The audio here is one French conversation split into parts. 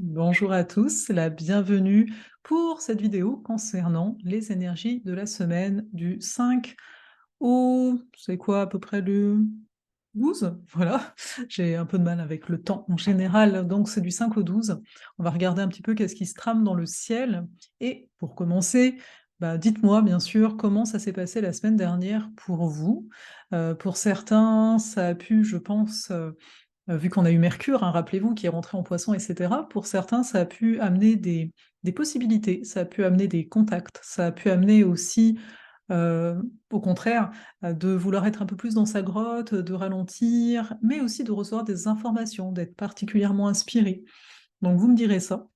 Bonjour à tous, la bienvenue pour cette vidéo concernant les énergies de la semaine du 5 au, c'est quoi, à peu près le 12? Voilà, j'ai un peu de mal avec le temps en général, donc c'est du 5 au 12. On va regarder un petit peu qu'est-ce qui se trame dans le ciel. Et pour commencer, dites-moi bien sûr comment ça s'est passé la semaine dernière pour vous. Pour certains, ça a pu, je pense, vu qu'on a eu Mercure, hein, rappelez-vous, qui est rentré en Poisson, et cetera, pour certains, ça a pu amener des possibilités, ça a pu amener des contacts, ça a pu amener aussi, au contraire, de vouloir être un peu plus dans sa grotte, de ralentir, mais aussi de recevoir des informations, d'être particulièrement inspiré. Donc vous me direz ça.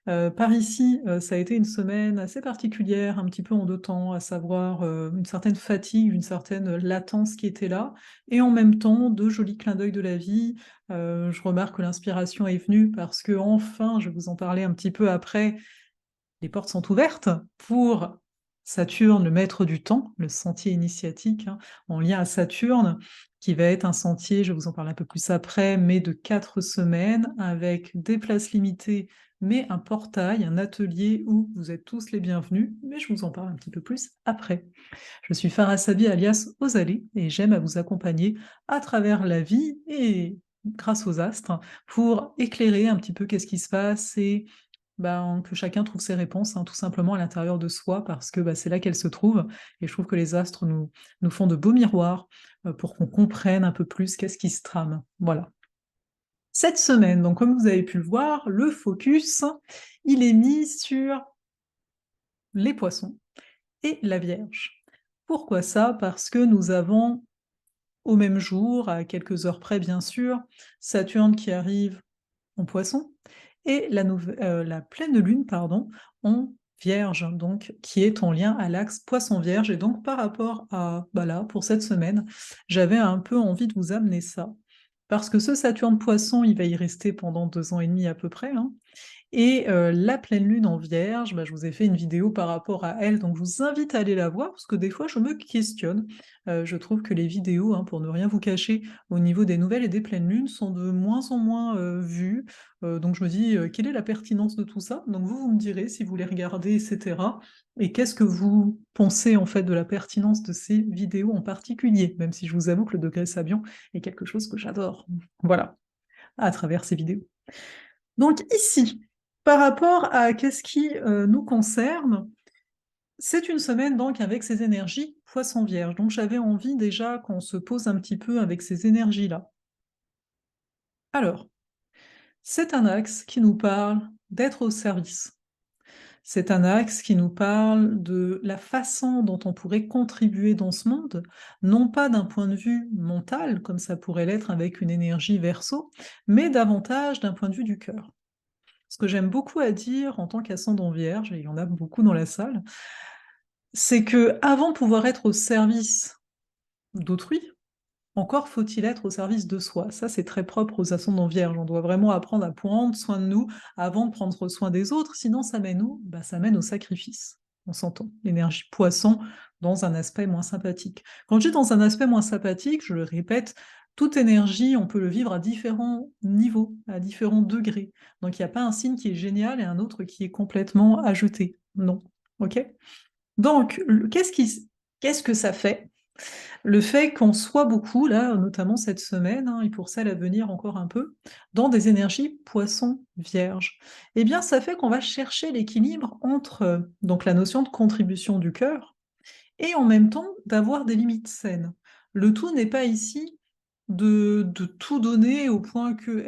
Par ici, ça a été une semaine assez particulière, un petit peu en 2 temps, à savoir, une certaine fatigue, une certaine latence qui était là et en même temps de jolis clins d'œil de la vie. Je remarque que l'inspiration est venue parce qu'enfin, je vais vous en parler un petit peu après, les portes sont ouvertes pour Saturne, le maître du temps, le sentier initiatique, hein, en lien à Saturne, qui va être un sentier, je vous en parle un peu plus après, mais de 4 semaines, avec des places limitées, mais un portail, un atelier où vous êtes tous les bienvenus, mais je vous en parle un petit peu plus après. Je suis Farah Sabi alias Ozalé et j'aime à vous accompagner à travers la vie et grâce aux astres pour éclairer un petit peu qu'est-ce qui se passe et que chacun trouve ses réponses, hein, tout simplement à l'intérieur de soi, parce que c'est là qu'elles se trouvent. Et je trouve que les astres nous font de beaux miroirs pour qu'on comprenne un peu plus qu'est-ce qui se trame. Voilà. Cette semaine, donc comme vous avez pu le voir, le focus, il est mis sur les poissons et la Vierge. Pourquoi ça? Parce que nous avons au même jour, à quelques heures près bien sûr, Saturne qui arrive en Poisson et la pleine lune, pardon, en Vierge, donc qui est en lien à l'axe Poisson-Vierge. Et donc par rapport à, là, pour cette semaine, j'avais un peu envie de vous amener ça. Parce que ce Saturne-Poisson, il va y rester pendant 2 ans et demi à peu près, hein, et la pleine lune en Vierge, je vous ai fait une vidéo par rapport à elle, donc je vous invite à aller la voir, parce que des fois je me questionne. Je trouve que les vidéos, hein, pour ne rien vous cacher, au niveau des nouvelles et des pleines lunes, sont de moins en moins vues. Donc je me dis, quelle est la pertinence de tout ça? Donc vous me direz si vous les regardez, etc. Et qu'est-ce que vous pensez en fait de la pertinence de ces vidéos en particulier, même si je vous avoue que le degré Sabian est quelque chose que j'adore. Voilà, à travers ces vidéos. Donc ici, par rapport à qu'est-ce qui nous concerne, c'est une semaine donc avec ces énergies Poisson Vierge. Donc j'avais envie déjà qu'on se pose un petit peu avec ces énergies-là. Alors, c'est un axe qui nous parle d'être au service. C'est un axe qui nous parle de la façon dont on pourrait contribuer dans ce monde, non pas d'un point de vue mental, comme ça pourrait l'être avec une énergie Verseau, mais davantage d'un point de vue du cœur. Ce que j'aime beaucoup à dire en tant qu'ascendant vierge, et il y en a beaucoup dans la salle, c'est que avant de pouvoir être au service d'autrui, encore faut-il être au service de soi. Ça, c'est très propre aux ascendants vierges. On doit vraiment apprendre à prendre soin de nous avant de prendre soin des autres, sinon ça mène où? Ça mène au sacrifice. On s'entend. L'énergie poisson dans un aspect moins sympathique. Quand je dis dans un aspect moins sympathique, je le répète, toute énergie, on peut le vivre à différents niveaux, à différents degrés. Donc il n'y a pas un signe qui est génial et un autre qui est complètement ajouté. Non. OK? Donc, qu'est-ce que ça fait? Le fait qu'on soit beaucoup, là, notamment cette semaine, hein, et pour celle à venir encore un peu, dans des énergies poisson-vierge, eh bien, ça fait qu'on va chercher l'équilibre entre donc la notion de contribution du cœur et en même temps d'avoir des limites saines. Le tout n'est pas ici de tout donner au point que,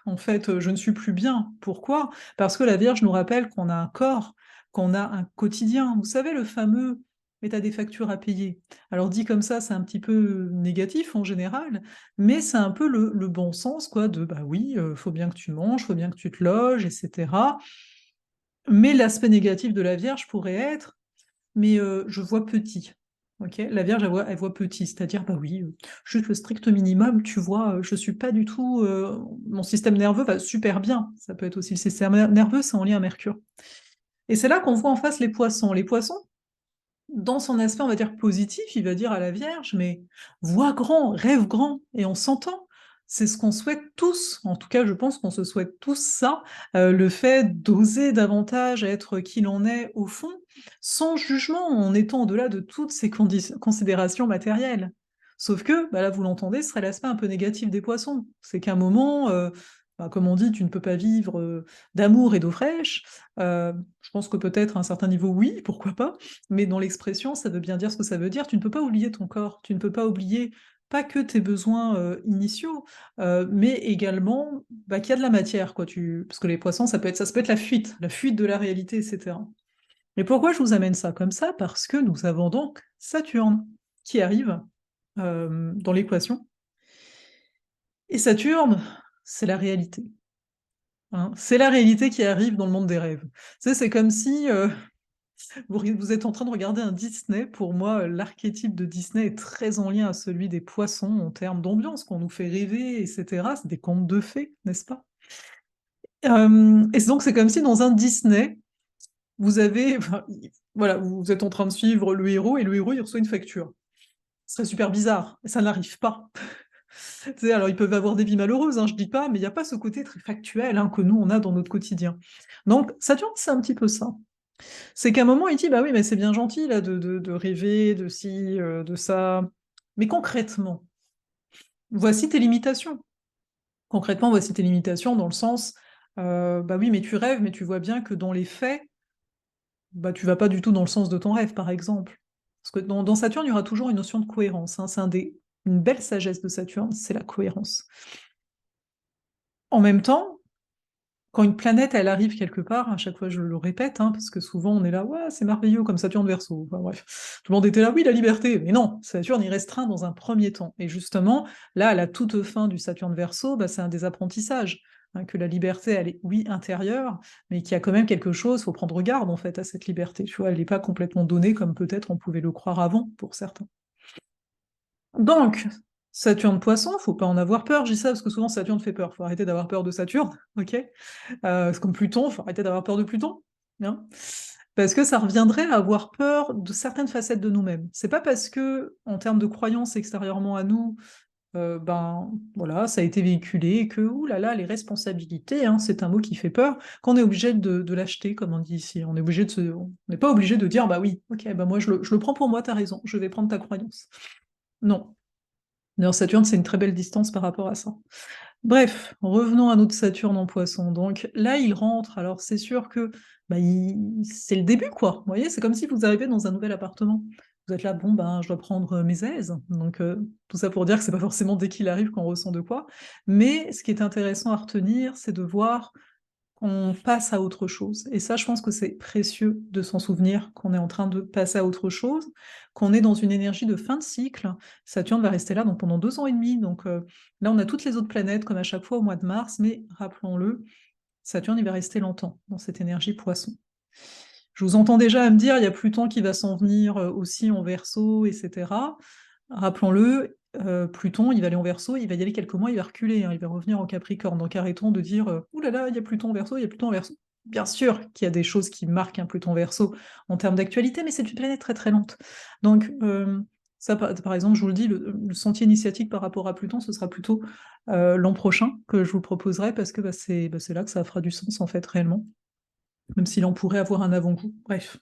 en fait, je ne suis plus bien. Pourquoi? Parce que la Vierge nous rappelle qu'on a un corps, qu'on a un quotidien. Vous savez, le fameux «mais tu as des factures à payer». Alors dit comme ça, c'est un petit peu négatif en général, mais c'est un peu le bon sens, quoi, de bah oui, faut bien que tu manges, faut bien que tu te loges, et cetera. Mais l'aspect négatif de la Vierge pourrait être mais je vois petit. OK? La Vierge, elle voit petit, c'est-à-dire, bah oui, juste le strict minimum, tu vois? Je suis pas du tout, mon système nerveux va super bien. Ça peut être aussi le système nerveux, c'est en lien à Mercure. Et c'est là qu'on voit en face les Poissons. Les Poissons, dans son aspect, on va dire positif, il va dire à la Vierge: «Mais vois grand, rêve grand» et on s'entend. c'est ce qu'on souhaite tous. En tout cas, je pense qu'on se souhaite tous ça, le fait d'oser davantage être qui l'on est au fond, sans jugement, en étant au-delà de toutes ces considérations matérielles. Sauf que, bah, là, vous l'entendez, ce serait l'aspect un peu négatif des poissons. C'est qu'à un moment, bah, comme on dit: «Tu ne peux pas vivre, d'amour et d'eau fraîche». Je pense que peut-être à un certain niveau, oui, pourquoi pas, mais dans l'expression, ça veut bien dire ce que ça veut dire. Tu ne peux pas oublier ton corps, tu ne peux pas oublier pas que tes besoins, initiaux, mais également, bah, qu'il y a de la matière, quoi. Parce que les poissons, ça peut être la fuite de la réalité, et cetera. Et pourquoi je vous amène ça comme ça? Parce que nous avons donc Saturne qui arrive, dans l'équation, et Saturne, c'est la réalité, hein. C'est la réalité qui arrive dans le monde des rêves. Tu sais, c'est comme si, vous êtes en train de regarder un Disney. Pour moi, l'archétype de Disney est très en lien à celui des poissons en termes d'ambiance, qu'on nous fait rêver, et cetera. C'est des contes de fées, n'est-ce pas? Et donc c'est comme si dans un Disney, vous avez enfin, i voilà, vous êtes en train de suivre le héros et le héros, il reçoit une facture. Ce serait super bizarre, et ça n'arrive pas. Tu sais, alors ils peuvent avoir des vies malheureuses, hein, je dis pas, mais il y a pas ce côté très factuel, hein, que nous on a dans notre quotidien. Donc Saturne, c'est un petit peu ça. C'est qu'à un moment, il dit: «Bah oui, mais c'est bien gentil là de rêver, de ci, de ça, mais concrètement, voici tes limitations. Concrètement, voici tes limitations dans le sens, bah oui, mais tu rêves, mais tu vois bien que dans les faits, bah, tu vas pas du tout dans le sens de ton rêve», par exemple. Parce que dans Saturne, il y aura toujours une notion de cohérence, hein, c'est une belle sagesse de Saturne, c'est la cohérence. En même temps, quand une planète, elle arrive quelque part, à chaque fois je le répète, hein, parce que souvent on est là: «Ouais, c'est merveilleux comme Saturne Verseau», enfin bref. Tout le monde était là: «Oui, la liberté», mais non, Saturne, il restreint dans un premier temps, et justement, là, à la toute fin du Saturne Verseau, bah, c'est un des apprentissages, hein, que la liberté, elle est, oui, intérieure, mais qu'il y a quand même quelque chose, faut prendre garde, en fait, à cette liberté, tu vois? Elle n'est pas complètement donnée comme peut-être on pouvait le croire avant, pour certains. Donc, Saturne Poisson, faut pas en avoir peur, je dis ça parce que souvent Saturne fait peur, faut arrêter d'avoir peur de Saturne, OK? C'est comme Pluton, faut arrêter d'avoir peur de Pluton, hein. Parce que ça reviendrait à avoir peur de certaines facettes de nous-mêmes. C'est pas parce que, en termes de croyances extérieurement à nous, ben, voilà, ça a été véhiculé que, ouh là là, les responsabilités, hein, c'est un mot qui fait peur, qu'on est obligé de l'acheter, comme on dit ici. On n'est pas obligé de dire: «Bah oui, OK, bah moi je le prends pour moi, tu as raison, je vais prendre ta croyance». Non. D'ailleurs Saturne, c'est une très belle distance par rapport à ça. Bref, revenons à notre Saturne en Poisson. Donc là, il rentre, alors c'est sûr que, bah, c'est le début, quoi. Vous voyez? C'est comme si vous arrivez dans un nouvel appartement. Vous êtes là: «Bon, ben, je dois prendre, mes aises». Donc tout ça pour dire que c'est pas forcément dès qu'il arrive qu'on ressent de quoi. Mais ce qui est intéressant à retenir, c'est de voir qu'on passe à autre chose, et ça, je pense que c'est précieux de s'en souvenir, qu'on est en train de passer à autre chose, qu'on est dans une énergie de fin de cycle. Saturne va rester là donc pendant 2 ans et demi, donc là, on a toutes les autres planètes comme à chaque fois au mois de mars, mais rappelons-le, Saturne, il va rester longtemps dans cette énergie Poisson. Je vous entends déjà à me dire: «Il y a Pluton qui va s'en venir, aussi en Verseau, et cetera». Rappelons-le, Pluton, il va aller en Verseau, il va y aller quelques mois, il va reculer, hein, il va revenir en Capricorne, donc arrêtons de dire, «Ouh là là, il y a Pluton en Verseau, il y a Pluton en Verseau». Bien sûr qu'il y a des choses qui marquent un Pluton Verseau en termes d'actualité, mais c'est une planète très, très lente. Donc, ça par exemple, je vous le dis, le sentier initiatique par rapport à Pluton, ce sera plutôt, l'an prochain que je vous proposerai, parce que, c'est là que ça fera du sens, en fait, réellement, même s'il en pourrait avoir un avant-goût, bref.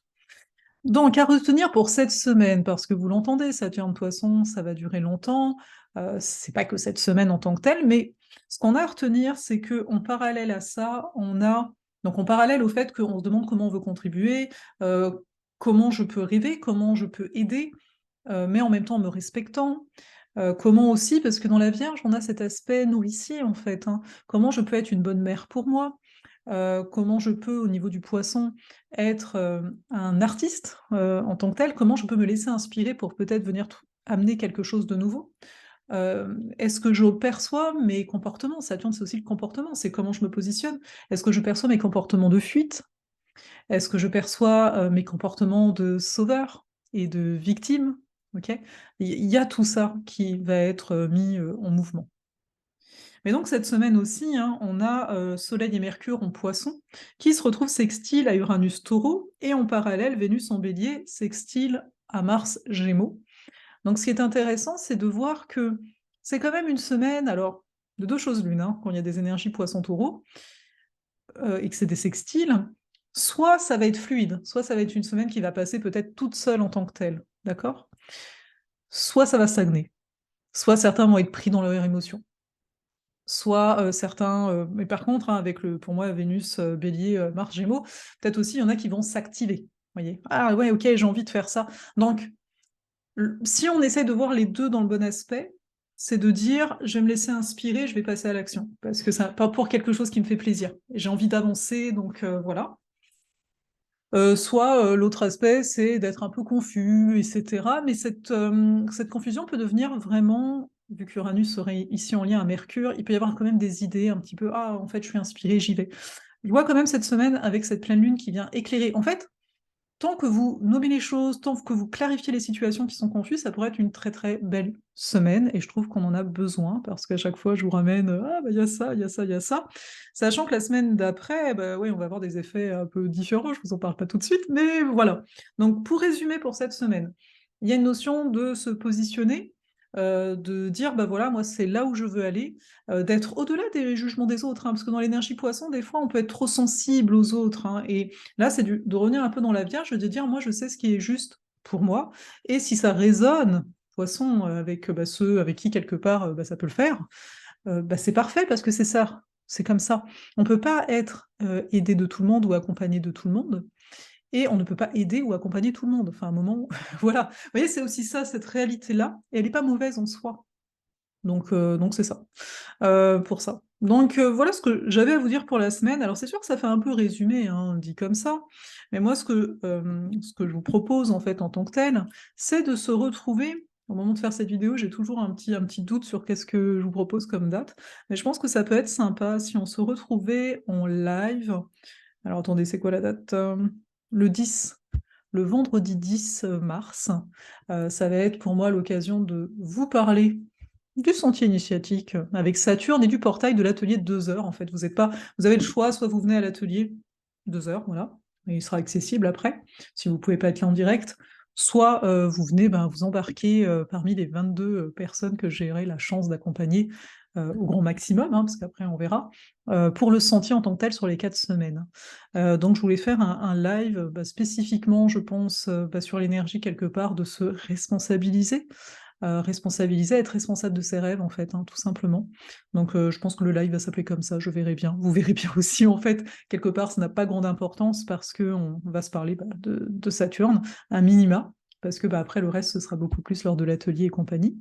Donc à retenir pour cette semaine, parce que vous l'entendez, Saturne Poisson, ça va durer longtemps, c'est pas que cette semaine en tant que telle, mais ce qu'on a à retenir, c'est qu'en parallèle à ça, en parallèle au fait qu'on se demande comment on veut contribuer, comment je peux rêver, comment je peux aider, mais en même temps en me respectant, comment aussi parce que dans la Vierge, on a cet aspect nourricier, en fait, hein. Comment je peux être une bonne mère pour moi? Comment je peux, au niveau du Poisson, être, un artiste, en tant que tel? Comment je peux me laisser inspirer pour peut-être venir amener quelque chose de nouveau? Est-ce que je perçois mes comportements? Saturne, c'est aussi le comportement, c'est comment je me positionne. Est-ce que je perçois mes comportements de fuite? Est-ce que je perçois, mes comportements de sauveur et de victime? OK? Il y a tout ça qui va être, mis, en mouvement. Mais donc cette semaine aussi, hein, on a, Soleil et Mercure en Poisson qui se retrouvent sextiles à Uranus-Taureau, et en parallèle Vénus en Bélier sextile à Mars Gémeaux. Donc ce qui est intéressant, c'est de voir que c'est quand même une semaine, alors de deux choses l'une, hein, quand il y a des énergies poisson-taureau, et que c'est des sextiles, soit ça va être fluide, soit ça va être une semaine qui va passer peut-être toute seule en tant que telle, d'accord? Soit ça va stagner, soit certains vont être pris dans leur émotion, soit certains, mais par contre, hein, avec pour moi, Vénus, Bélier, Mars, Gémeaux, peut-être aussi, il y en a qui vont s'activer, voyez? Ah ouais, ok, j'ai envie de faire ça. Donc, si on essaie de voir les deux dans le bon aspect, c'est de dire, je vais me laisser inspirer, je vais passer à l'action, parce que ça, pas pour quelque chose qui me fait plaisir. J'ai envie d'avancer, donc voilà. Soit l'autre aspect, c'est d'être un peu confus, etc. Mais cette confusion peut devenir vraiment, vu qu'Uranus serait ici en lien à Mercure, il peut y avoir quand même des idées un petit peu, ah, en fait, je suis inspirée, j'y vais. Je vois quand même cette semaine avec cette pleine lune qui vient éclairer. En fait, tant que vous nommez les choses, tant que vous clarifiez les situations qui sont confuses, ça pourrait être une très très belle semaine, et je trouve qu'on en a besoin, parce qu'à chaque fois je vous ramène ah bah il y a ça, il y a ça, il y a ça, sachant que la semaine d'après, bah oui, on va avoir des effets un peu différents, je vous en parle pas tout de suite, mais voilà. Donc pour résumer pour cette semaine, il y a une notion de se positionner, de dire bah voilà, moi c'est là où je veux aller, d'être au-delà des jugements des autres, hein, parce que dans l'énergie poisson, des fois on peut être trop sensible aux autres, hein, et là, c'est de revenir un peu dans la Vierge, de dire, moi, je sais ce qui est juste pour moi, et si ça résonne, poisson, avec bah, ceux avec qui, quelque part, bah, ça peut le faire, bah, c'est parfait, parce que c'est ça, c'est comme ça. On ne peut pas être aidé de tout le monde ou accompagné de tout le monde, et on ne peut pas aider ou accompagner tout le monde. Enfin, à un moment, voilà. Vous voyez, c'est aussi ça, cette réalité-là, et elle n'est pas mauvaise en soi. Donc c'est ça. Pour ça. Donc voilà ce que j'avais à vous dire pour la semaine. Alors c'est sûr que ça fait un peu résumé, hein, dit comme ça, mais moi ce que je vous propose en fait en tant que tel, c'est de se retrouver. Au moment de faire cette vidéo, j'ai toujours un petit doute sur qu'est-ce que je vous propose comme date, mais je pense que ça peut être sympa si on se retrouvait en live. Alors attendez, c'est quoi la date? Le 10, le vendredi 10 mars. Ça va être pour moi l'occasion de vous parler du sentier initiatique, avec Saturne et du portail de l'atelier de 2 heures, en fait. Vous avez le choix, soit vous venez à l'atelier 2 heures, voilà, et il sera accessible après, si vous pouvez pas être là en direct, soit vous venez, ben, vous embarquer parmi les 22 personnes que j'aurai la chance d'accompagner au grand maximum, hein, parce qu'après on verra, pour le sentier en tant que tel sur les 4 semaines. Donc je voulais faire un live bah, spécifiquement, je pense, bah, sur l'énergie quelque part, de se responsabiliser, responsabiliser, être responsable de ses rêves en fait, hein, tout simplement. Donc je pense que le live va s'appeler comme ça, je verrai bien. Vous verrez bien aussi en fait, quelque part, ça n'a pas grande importance parce qu'on va se parler bah, de Saturne, un minima, parce que bah, après le reste, ce sera beaucoup plus lors de l'atelier et compagnie.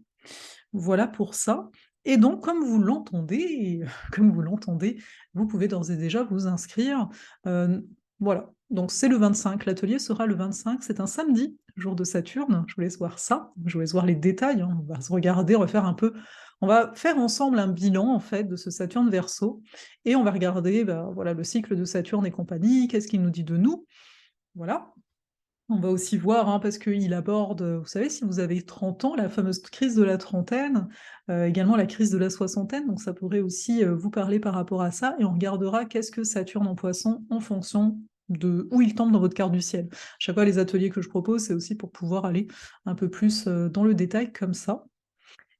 Voilà pour ça. Et donc, comme vous l'entendez, comme vous l'entendez, vous pouvez d'ores et déjà vous inscrire. Euh, voilà. Donc c'est le 25. L'atelier sera le 25. C'est un samedi, jour de Saturne. Je vous laisse voir ça. Je vous laisse voir les détails, hein. On va se regarder, on va faire un peu. On va faire ensemble un bilan en fait de ce Saturne Verseau, et on va regarder bah, voilà, le cycle de Saturne et compagnie, qu'est-ce qu'il nous dit de nous. Voilà. On va aussi voir, hein, parce qu'il aborde, vous savez, si vous avez 30 ans, la fameuse crise de la trentaine, également la crise de la soixantaine, donc ça pourrait aussi vous parler par rapport à ça, et on regardera qu'est-ce que Saturne en Poisson en fonction de où il tombe dans votre carte du ciel. Chaque fois, les ateliers que je propose, c'est aussi pour pouvoir aller un peu plus dans le détail comme ça.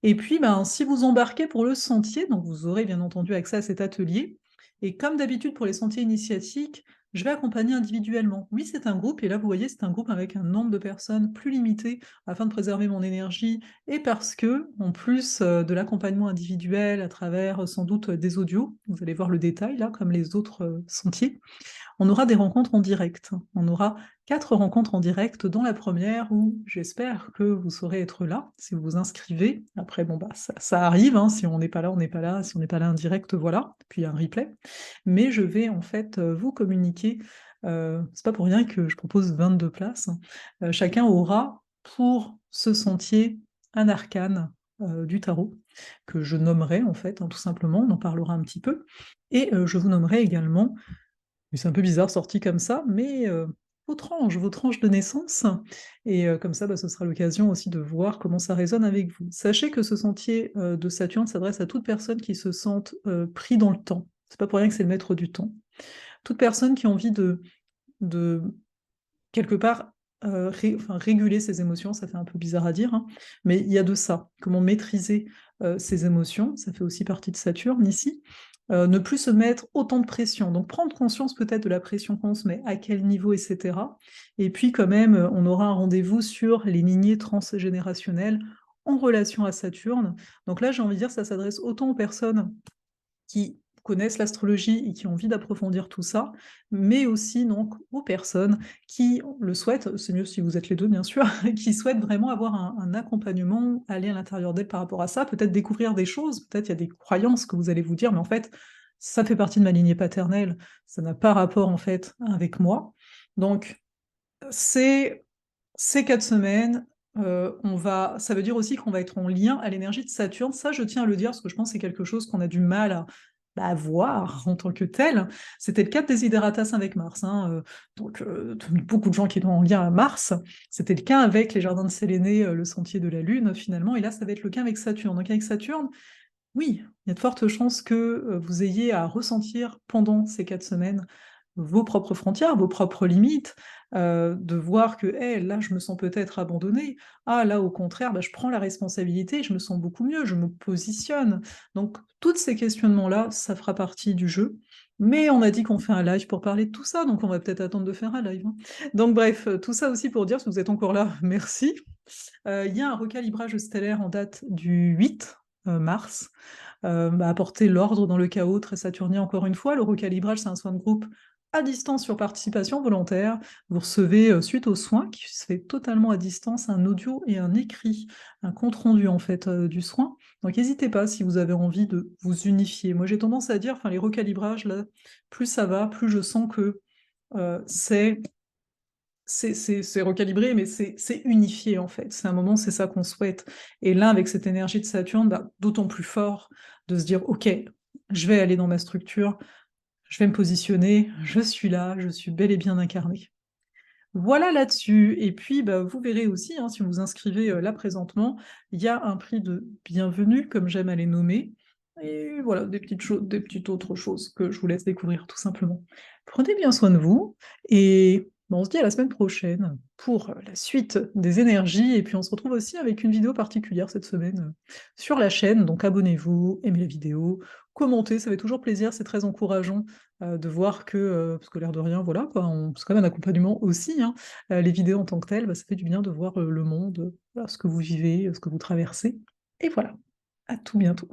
Et puis, ben, si vous embarquez pour le sentier, donc vous aurez bien entendu accès à cet atelier. Et comme d'habitude pour les sentiers initiatiques, je vais accompagner individuellement. Oui, c'est un groupe, et là, vous voyez, c'est un groupe avec un nombre de personnes plus limité afin de préserver mon énergie, et parce que, en plus de l'accompagnement individuel à travers sans doute des audios, vous allez voir le détail là, comme les autres sentiers, on aura des rencontres en direct. On aura 4 rencontres en direct, dont la première où j'espère que vous saurez être là, si vous vous inscrivez. Après, bon, bah, ça arrive, hein, si on n'est pas là, on n'est pas là, si on n'est pas là en direct, voilà, puis un replay. Mais je vais en fait vous communiquer, c'est pas pour rien que je propose 22 places. Chacun aura pour ce sentier un arcane du tarot, que je nommerai en fait, hein, tout simplement, on en parlera un petit peu. Et je vous nommerai également, mais c'est un peu bizarre sorti comme ça, mais vos tranches de naissance. Et comme ça, bah, ce sera l'occasion aussi de voir comment ça résonne avec vous. Sachez que ce sentier de Saturne s'adresse à toute personne qui se sente pris dans le temps. C'est pas pour rien que c'est le maître du temps. Toute personne qui a envie de quelque part enfin, réguler ses émotions, ça fait un peu bizarre à dire, hein, mais il y a de ça. Comment maîtriser ses émotions, ça fait aussi partie de Saturne ici. Ne plus se mettre autant de pression, donc prendre conscience peut-être de la pression qu'on se met, à quel niveau, etc. Et puis quand même, on aura un rendez-vous sur les lignées transgénérationnelles en relation à Saturne. Donc là, j'ai envie de dire, ça s'adresse autant aux personnes qui connaissent l'astrologie et qui ont envie d'approfondir tout ça, mais aussi donc aux personnes qui le souhaitent, c'est mieux si vous êtes les deux bien sûr, qui souhaitent vraiment avoir un accompagnement, aller à l'intérieur d'elles par rapport à ça, peut-être découvrir des choses, peut-être il y a des croyances que vous allez vous dire, mais en fait, ça fait partie de ma lignée paternelle, ça n'a pas rapport en fait avec moi. Donc, c'est ces 4 semaines, ça veut dire aussi qu'on va être en lien à l'énergie de Saturne. Ça, je tiens à le dire, parce que je pense que c'est quelque chose qu'on a du mal à voir en tant que tel. C'était le cas de Desideratas avec Mars, hein, donc beaucoup de gens qui sont en lien à Mars. C'était le cas avec les jardins de Séléné, le sentier de la Lune, finalement, et là, ça va être le cas avec Saturne. Donc avec Saturne, oui, il y a de fortes chances que vous ayez à ressentir pendant ces 4 semaines vos propres frontières, vos propres limites, de voir que hey, là, je me sens peut-être abandonnée. Ah, là, au contraire, bah, je prends la responsabilité, je me sens beaucoup mieux, je me positionne. Donc, tous ces questionnements-là, ça fera partie du jeu. Mais on a dit qu'on fait un live pour parler de tout ça, donc on va peut-être attendre de faire un live, hein. Donc, bref, tout ça aussi pour dire, si vous êtes encore là, merci. Il y a un recalibrage stellaire en date du 8 mars, apporter l'ordre dans le chaos, très saturnien encore une fois. Le recalibrage, c'est un soin de groupe à distance sur participation volontaire. Vous recevez, suite aux soins, qui se fait totalement à distance, un audio et un écrit, un compte-rendu en fait du soin. Donc n'hésitez pas si vous avez envie de vous unifier. Moi j'ai tendance à dire, enfin les recalibrages, là, plus ça va, plus je sens que c'est recalibré, mais c'est unifié en fait. C'est un moment, c'est ça qu'on souhaite. Et là, avec cette énergie de Saturne, bah, d'autant plus fort de se dire, ok, je vais aller dans ma structure, je vais me positionner, je suis là, je suis bel et bien incarné. Voilà là-dessus. Et puis, bah, vous verrez aussi, hein, si vous vous inscrivez là présentement, il y a un prix de bienvenue, comme j'aime à les nommer. Et voilà, des petites choses, des petites autres choses que je vous laisse découvrir tout simplement. Prenez bien soin de vous et bah, on se dit à la semaine prochaine pour la suite des énergies. Et puis on se retrouve aussi avec une vidéo particulière cette semaine sur la chaîne. Donc abonnez-vous, aimez la vidéo, commentez, ça fait toujours plaisir, c'est très encourageant de voir que, parce que l'air de rien, voilà quoi, c'est quand même un accompagnement aussi, hein, les vidéos en tant que telles, bah, ça fait du bien de voir, le monde, voilà, ce que vous vivez, ce que vous traversez et voilà. À tout bientôt.